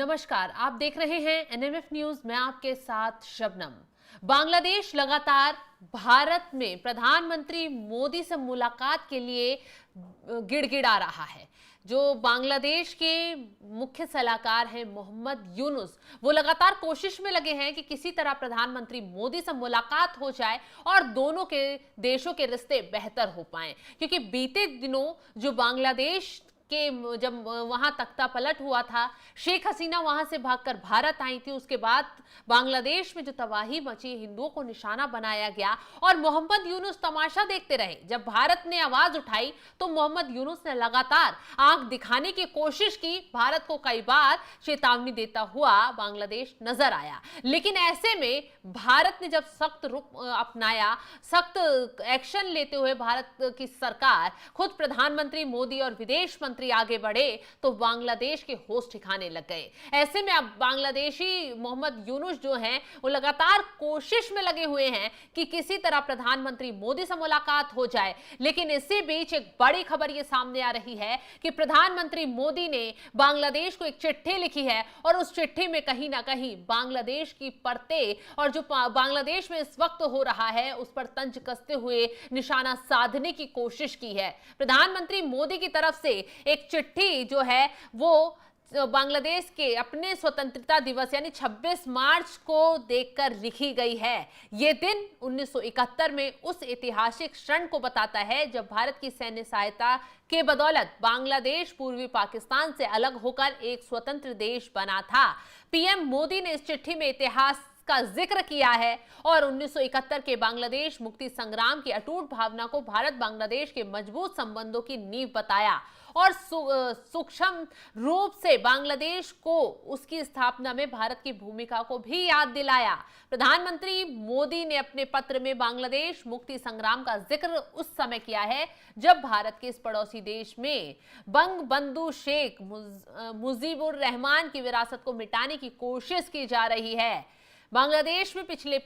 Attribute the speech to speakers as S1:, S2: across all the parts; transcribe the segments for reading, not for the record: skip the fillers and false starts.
S1: नमस्कार, आप देख रहे हैं एनएमएफ न्यूज। मैं आपके साथ शबनम। बांग्लादेश लगातार भारत में प्रधानमंत्री मोदी से मुलाकात के लिए गिड़गिड़ा रहा है। जो बांग्लादेश के मुख्य सलाहकार हैं मोहम्मद यूनुस, वो लगातार कोशिश में लगे हैं कि किसी तरह प्रधानमंत्री मोदी से मुलाकात हो जाए और दोनों के देशों के रिश्ते बेहतर हो पाएं। क्योंकि बीते दिनों जो बांग्लादेश के जब वहां तख्ता पलट हुआ था, शेख हसीना वहां से भागकर भारत आई थी, उसके बाद बांग्लादेश में जो तबाही मची, हिंदुओं को निशाना बनाया गया और मोहम्मद यूनुस तमाशा देखते रहे। जब भारत ने आवाज उठाई तो मोहम्मद यूनुस ने लगातार आंख दिखाने की कोशिश की। भारत को कई बार चेतावनी देता हुआ बांग्लादेश नजर आया, लेकिन ऐसे में भारत ने जब सख्त रुख अपनाया, सख्त एक्शन लेते हुए भारत की सरकार, खुद प्रधानमंत्री मोदी और विदेश मंत्री आगे बढ़े तो बांग्लादेश के होश ठिकाने लग गए। ऐसे में अब बांग्लादेशी मोहम्मद यूनुस जो हैं, वो लगातार कोशिश में लगे हुए हैं कि किसी तरह प्रधानमंत्री मोदी से मुलाकात हो जाए। लेकिन इसी बीच एक बड़ी खबर ये सामने आ रही है कि प्रधानमंत्री मोदी ने बांग्लादेश को एक चिट्ठी लिखी है और उस चिट्ठी में कहीं ना कहीं बांग्लादेश की परतें और जो बांग्लादेश में इस वक्त हो रहा है उस पर तंज कसते हुए निशाना साधने की कोशिश की है। प्रधानमंत्री मोदी की तरफ से एक चिट्ठी जो है वो बांग्लादेश के अपने स्वतंत्रता दिवस यानी 26 मार्च को देखकर लिखी गई है। ये दिन 1971 में उस ऐतिहासिक क्षण को बताता है जब भारत की सैन्य सहायता के बदौलत बांग्लादेश पूर्वी पाकिस्तान से अलग होकर एक स्वतंत्र देश बना था। पीएम मोदी ने इस चिट्ठी में इतिहास का जिक्र किया है और 1971 के बांग्लादेश मुक्ति संग्राम की अटूट भावना को भारत बांग्लादेश के मजबूत संबंधों की नींव बताया और सूक्ष्म रूप से बांग्लादेश को उसकी स्थापना में भारत की भूमिका को भी याद दिलाया। प्रधानमंत्री मोदी ने अपने पत्र में बांग्लादेश मुक्ति संग्राम का जिक्र उस समय किया है जब भारत के इस पड़ोसी देश में बंगबंधु शेख मुजीबुर रहमान की विरासत को मिटाने की कोशिश की जा रही है। बांग्लादेश में पिछले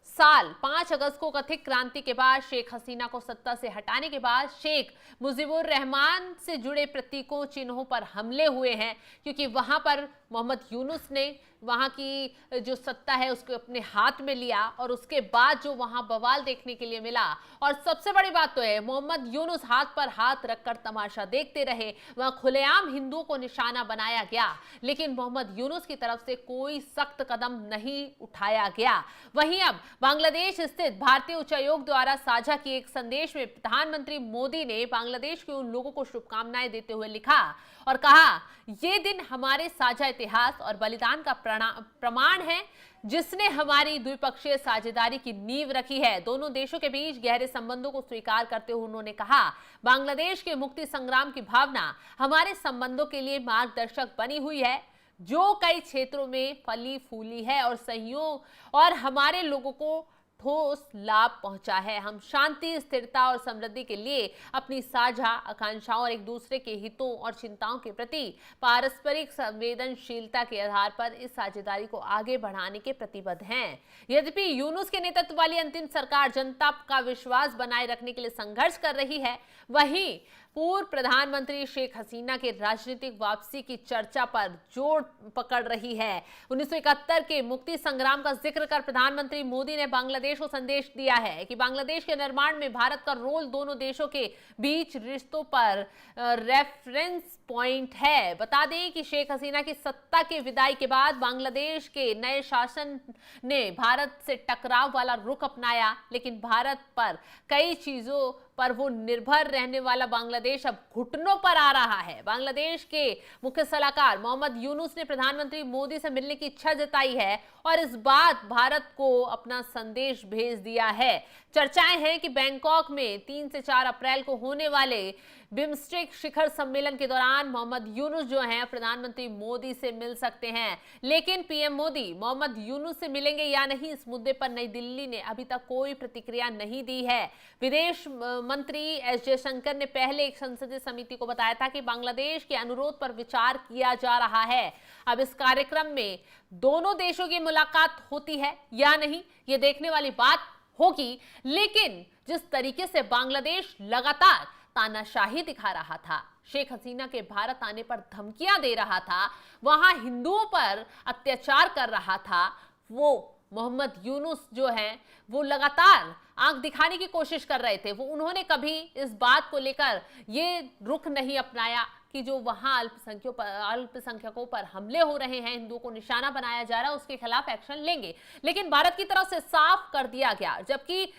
S1: 5 अगस्त को कथित क्रांति के बाद शेख हसीना को सत्ता से हटाने के बाद शेख मुजीबुर रहमान से जुड़े प्रतीकों चिन्हों पर हमले हुए हैं, क्योंकि वहां पर मोहम्मद यूनुस ने वहां की जो सत्ता है उसको अपने हाथ में लिया और उसके बाद जो वहां बवाल देखने के लिए मिला। और सबसे बड़ी बात तो है, मोहम्मद यूनुस हाथ पर हाथ रखकर तमाशा देखते रहे, वहां खुलेआम हिंदुओं को निशाना बनाया गया, लेकिन मोहम्मद यूनुस की तरफ से कोई सख्त कदम नहीं उठाया गया। वहीं अब बांग्लादेश स्थित भारतीय उच्चायोग द्वारा साझा किए एक संदेश में प्रधानमंत्री मोदी ने बांग्लादेश के उन लोगों को शुभकामनाएं देते हुए लिखा और कहा, ये दिन हमारे साझा इतिहास और बलिदान का प्रमाण है जिसने हमारी द्विपक्षीय साझेदारी की नींव रखी है। दोनों देशों के बीच गहरे संबंधों को स्वीकार करते हुए उन्होंने कहा, बांग्लादेश के मुक्ति संग्राम की भावना हमारे संबंधों के लिए मार्गदर्शक बनी हुई है जो कई क्षेत्रों में फली फूली है और सहयोग और हमारे लोगों को ठोस लाभ पहुंचा है। हम शांति, स्थिरता और समृद्धि के लिए अपनी साझा आकांक्षाओं और एक दूसरे के हितों और चिंताओं के प्रति पारस्परिक संवेदनशीलता के आधार पर इस साझेदारी को आगे बढ़ाने के प्रतिबद्ध हैं। यद्यपि यूनुस के नेतृत्व वाली अंतिम सरकार जनता का विश्वास बनाए रखने के लिए संघर्ष कर रही है, वहीं पूर्व प्रधानमंत्री शेख हसीना के राजनीतिक वापसी की चर्चा पर जोर पकड़ रही है। 1971 के मुक्ति संग्राम का जिक्र कर प्रधानमंत्री मोदी ने बांग्लादेश को संदेश दिया है कि बांग्लादेश के निर्माण में भारत का रोल दोनों देशों के बीच रिश्तों पर रेफरेंस पॉइंट है। बता दें कि शेख हसीना की सत्ता के विदाई के बाद बांग्लादेश के नए शासन ने भारत से टकराव वाला रुख अपनाया, लेकिन भारत पर कई चीजों पर वो निर्भर रहने वाला बांग्लादेश अब घुटनों पर आ रहा है। बांग्लादेश के मुख्य सलाहकार मोहम्मद यूनुस ने प्रधानमंत्री मोदी से मिलने की इच्छा जताई है और इस बात भारत को अपना संदेश भेज दिया है। चर्चाएं हैं कि बैंकॉक में 3 से 4 अप्रैल को होने वाले बिम्स्टेक शिखर सम्मेलन के दौरान मोहम्मद यूनुस जो हैं प्रधानमंत्री मोदी से मिल सकते हैं, लेकिन पीएम मोदी मोहम्मद यूनुस से मिलेंगे या नहीं, इस मुद्दे पर नई दिल्ली ने अभी तक कोई प्रतिक्रिया नहीं दी है। विदेश मंत्री एस जयशंकर ने पहले एक संसदीय समिति को बताया था कि बांग्लादेश के अनुरोध पर विचार किया जा रहा है। अब इस कार्यक्रम में दोनों देशों की मुलाकात होती है या नहीं, ये देखने वाली बात होगी, लेकिन जिस तरीके से बांग्लादेश लगातार तानाशाही दिखा रहा था, शेख हसीना के भारत आने पर धमकियां दे रहा था, वहां हिंदुओं पर अत्याचार कर रहा था, वो मोहम्मद यूनुस जो है वो लगातार आंख दिखाने की कोशिश कर रहे थे। वो उन्होंने कभी इस बात को लेकर ये रुख नहीं अपनाया कि जो वहां अल्पसंख्यकों पर हमले हो रहे हैं, हिंदुओं को निशाना बनाया जा रहा है, उसके खिलाफ एक्शन लेंगे। लेकिन भारत की तरफ से साफ कर दिया गया, जबकि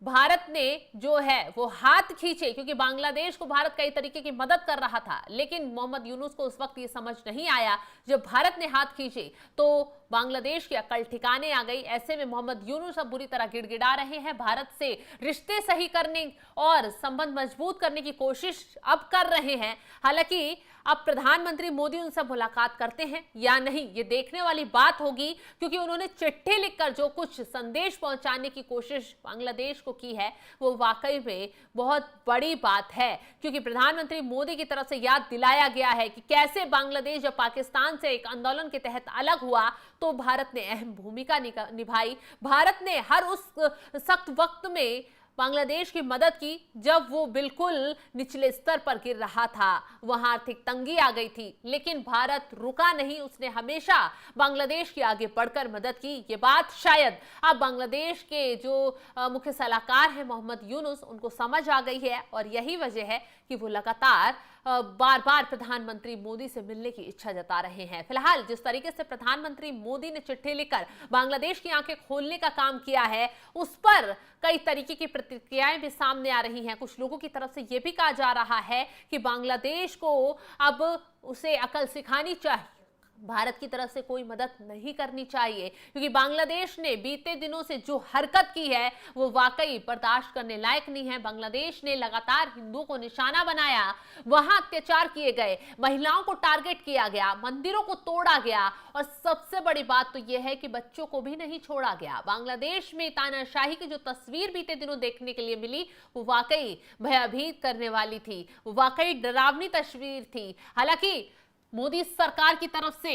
S1: भारत ने जो है वो हाथ खींचे, क्योंकि बांग्लादेश को भारत कई तरीके की मदद कर रहा था, लेकिन मोहम्मद यूनुस को उस वक्त ये समझ नहीं आया। जब भारत ने हाथ खींचे तो बांग्लादेश की अकल ठिकाने आ गई। ऐसे में मोहम्मद यूनुस अब बुरी तरह गिड़गिड़ा रहे हैं। भारत से रिश्ते सही करने और संबंध मजबूत करने की कोशिश अब कर रहे हैं। हालांकि अब प्रधानमंत्री मोदी उनसे मुलाकात करते हैं या नहीं, ये देखने वाली बात होगी, क्योंकि उन्होंने चिट्ठी लिखकर जो कुछ संदेश पहुंचाने की कोशिश बांग्लादेश को की है वो वाकई में बहुत बड़ी बात है। क्योंकि प्रधानमंत्री मोदी की तरफ से याद दिलाया गया है कि कैसे बांग्लादेश जब पाकिस्तान से एक आंदोलन के तहत अलग हुआ तो भारत ने अहम भूमिका निभाई। भारत ने हर उस सख्त वक्त में बांग्लादेश की मदद की जब वो बिल्कुल निचले स्तर पर गिर रहा था, वहां आर्थिक तंगी आ गई थी, लेकिन भारत रुका नहीं। उसने हमेशा बांग्लादेश की आगे बढ़कर मदद की। ये बात शायद अब बांग्लादेश के जो मुख्य सलाहकार हैं मोहम्मद यूनुस, उनको समझ आ गई है, और यही वजह है कि वो लगातार बार बार प्रधानमंत्री मोदी से मिलने की इच्छा जता रहे हैं। फिलहाल जिस तरीके से प्रधानमंत्री मोदी ने चिट्ठी लिखकर बांग्लादेश की आंखें खोलने का काम किया है, उस पर कई तरीके की प्रतिक्रियाएं भी सामने आ रही हैं। कुछ लोगों की तरफ से यह भी कहा जा रहा है कि बांग्लादेश को अब उसे अकल सिखानी चाहिए, भारत की तरफ से कोई मदद नहीं करनी चाहिए, क्योंकि बांग्लादेश ने बीते दिनों से जो हरकत की है वो वाकई बर्दाश्त करने लायक नहीं है। बांग्लादेश ने लगातार हिंदुओं को निशाना बनाया, वहां अत्याचार किए गए, महिलाओं को टारगेट किया गया, मंदिरों को तोड़ा गया, और सबसे बड़ी बात तो यह है कि बच्चों को भी नहीं छोड़ा गया। बांग्लादेश में तानाशाही की जो तस्वीर बीते दिनों देखने के लिए मिली वो वाकई भयभीत करने वाली थी, वो वाकई डरावनी तस्वीर थी। हालांकि मोदी सरकार की तरफ से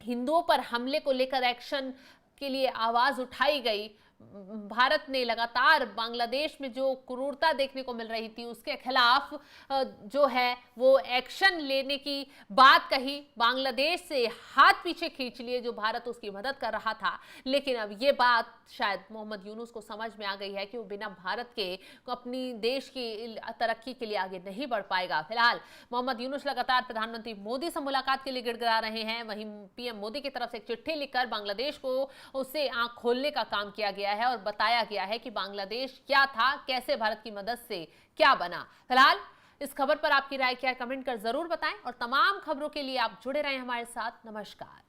S1: हिंदुओं पर हमले को लेकर एक्शन के लिए आवाज उठाई गई। भारत ने लगातार बांग्लादेश में जो क्रूरता देखने को मिल रही थी उसके खिलाफ जो है वो एक्शन लेने की बात कही, बांग्लादेश से हाथ पीछे खींच लिए जो भारत उसकी मदद कर रहा था। लेकिन अब ये बात शायद मोहम्मद यूनुस को समझ में आ गई है कि वो बिना भारत के अपनी देश की तरक्की के लिए आगे नहीं बढ़ पाएगा। फिलहाल मोहम्मद यूनुस लगातार प्रधानमंत्री मोदी से मुलाकात के लिए गिड़गिड़ा रहे हैं। वहीं पीएम मोदी की तरफ से एक चिट्ठी लिखकर बांग्लादेश को उससे आंख खोलने का काम किया गया है और बताया गया है कि बांग्लादेश क्या था, कैसे भारत की मदद से क्या बना। फिलहाल इस खबर पर आपकी राय क्या है, कमेंट कर जरूर बताएं, और तमाम खबरों के लिए आप जुड़े रहें हमारे साथ। नमस्कार।